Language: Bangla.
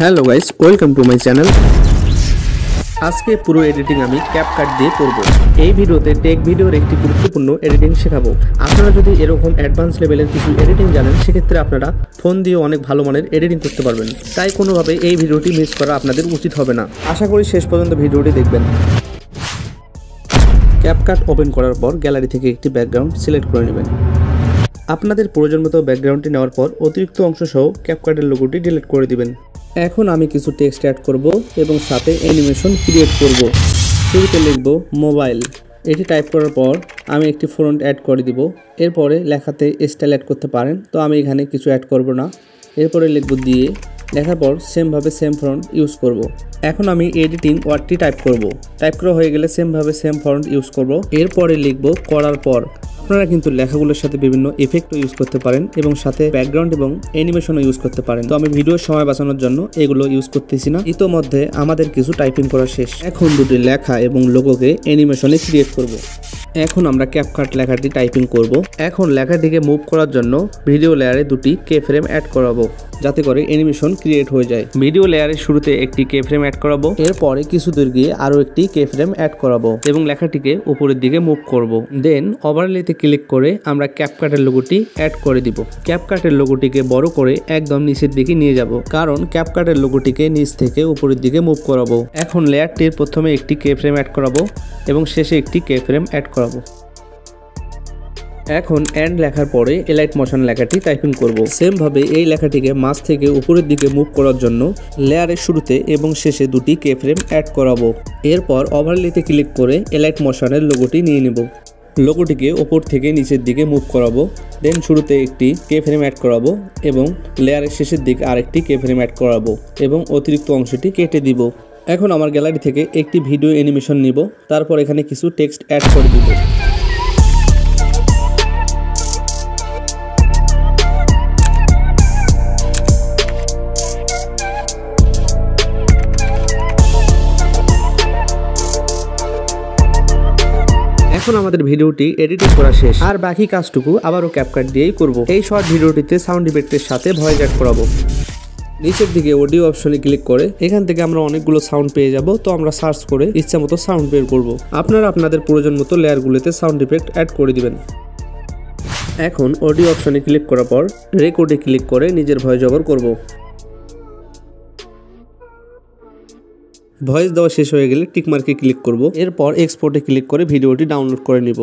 Hello guys, welcome to my channel. আজকে পুরো এডিটিং আমি ক্যাপকাট দিয়ে করব। এই ভিডিওতে টেক ভিডিওর একটি গুরুত্বপূর্ণ এডিটিং শেখাবো। আপনারা যদি এরকম অ্যাডভান্স লেভেলের কিছু এডিটিং জানেন, সেক্ষেত্রে আপনারা ফোন দিয়ে অনেক ভালো মানের এডিটিং করতে পারবেন। তাই কোনোভাবে এই ভিডিওটি মিস করা আপনাদের উচিত হবে না। আশা করি শেষ পর্যন্ত ভিডিওটি দেখবেন। ক্যাপকাট ওপেন করার পর গ্যালারি থেকে একটি ব্যাকগ্রাউন্ড সিলেক্ট করে নেবেন। আপনাদের প্রয়োজন মতো ব্যাকগ্রাউন্ডটি নেওয়ার পর অতিরিক্ত অংশ সহ ক্যাপকাটের লোগোটি ডিলিট করে দিবেন। এখন আমি কিছু টেক্সট অ্যাড করব এবং সাথে অ্যানিমেশন ক্রিয়েট করব। শুরুতে লিখব মোবাইল। এটি টাইপ করার পর আমি একটি ফন্ট অ্যাড করে দিব। এরপরে লেখাতে স্টাইল অ্যাড করতে পারেন, তো আমি এখানে কিছু অ্যাড করব না। এরপরে লিখব দিয়ে, লেখার পর সেমভাবে সেম ফন্ট ইউজ করব। এখন আমি এডিটিং ওয়ার্ডটি টাইপ করব। টাইপ করা হয়ে গেলে সেমভাবে সেম ফন্ট ইউজ করব। এরপরে লিখব করার পর। আপনারা কিন্তু লেখাগুলোর সাথে বিভিন্ন এফেক্টও ইউজ করতে পারেন এবং সাথে ব্যাকগ্রাউন্ড এবং অ্যানিমেশনও ইউজ করতে পারেন। তো আমি ভিডিওর সময় বাঁচানোর জন্য এগুলো ইউজ করতেছি না। ইতোমধ্যে আমাদের কিছু টাইপিং করা শেষ। এখন দুটি লেখা এবং লোগোকে অ্যানিমেশনে ক্রিয়েট করব। এখন আমরা ক্যাপকাট লেখাটি টাইপিং করব। এখন লেখাটিকে মুভ করার জন্য ভিডিও লেয়ারে দুটি কে ফ্রেম অ্যাড করাবো, যাতে করে অ্যানিমেশন ক্রিয়েট হয়ে যায়। ভিডিও লেয়ারের শুরুতে একটি কে ফ্রেম অ্যাড করাবো, এরপরে কিছু দূর গিয়ে আরো একটি কে ফ্রেম অ্যাড করাবো এবং লেখাটিকে উপরের দিকে মুভ করব। দেন ওভারলেতে ক্লিক করে আমরা ক্যাপকাটের লোগোটি অ্যাড করে দিব। ক্যাপকাটের লোগোটিকে বড় করে একদম নিচের দিকে নিয়ে যাব, কারণ ক্যাপকাটের লোগোটিকে নিচ থেকে উপরের দিকে মুভ করাবো। এখন লেয়ারটির প্রথমে একটি কে ফ্রেম অ্যাড করাবো এবং শেষে একটি কে ফ্রেম অ্যাড করাবো। এখন এন্ড লেখার পরে এলাইট মোশন লেখাটি টাইপিং করব। সেম ভাবে এই লেখাটিকে মাঝ থেকে উপরের দিকে মুভ করার জন্য লেয়ারের শুরুতে এবং শেষে দুটি কে ফ্রেম অ্যাড করাবো। এরপর ওভারলেতে ক্লিক করে এলাইট মোশনের লোগোটি নিয়ে নেব। লোগোটিকে ওপর থেকে নিচের দিকে মুভ করাবো। দেন শুরুতে একটি কে ফ্রেম অ্যাড করাবো এবং লেয়ারের শেষের দিকে আরেকটি কে ফ্রেম অ্যাড করাবো এবং অতিরিক্ত অংশটি কেটে দিব। এখন আমার গ্যালারি থেকে একটি ভিডিও অ্যানিমেশন নিব, তারপর এখানে কিছু টেক্সট অ্যাড করে দিব। এখন আমাদের ভিডিওটি এডিটিং করা শেষ, আর বাকি কাজটুকু আবারও ক্যাপকাট দিয়েই করব। এই শর্ট ভিডিওটিতে সাউন্ড ইফেক্টের সাথে ভয়েস অ্যাড করাবো। নিচের দিকে অডিও অপশনে ক্লিক করে এখান থেকে আমরা অনেকগুলো সাউন্ড পেয়ে যাব, তো আমরা সার্চ করে ইচ্ছা মতো সাউন্ড বের করব। আপনারা আপনাদের প্রয়োজন মতো লেয়ারগুলোতে সাউন্ড ইফেক্ট অ্যাড করে দিবেন। এখন অডিও অপশনে ক্লিক করার পর রেকর্ডে ক্লিক করে নিজের ভয়েস ওভার করব। ভয়েস দেওয়া শেষ হয়ে গেলে টিকমার্কে ক্লিক করব। এরপর এক্সপোর্টে ক্লিক করে ভিডিওটি ডাউনলোড করে নিব।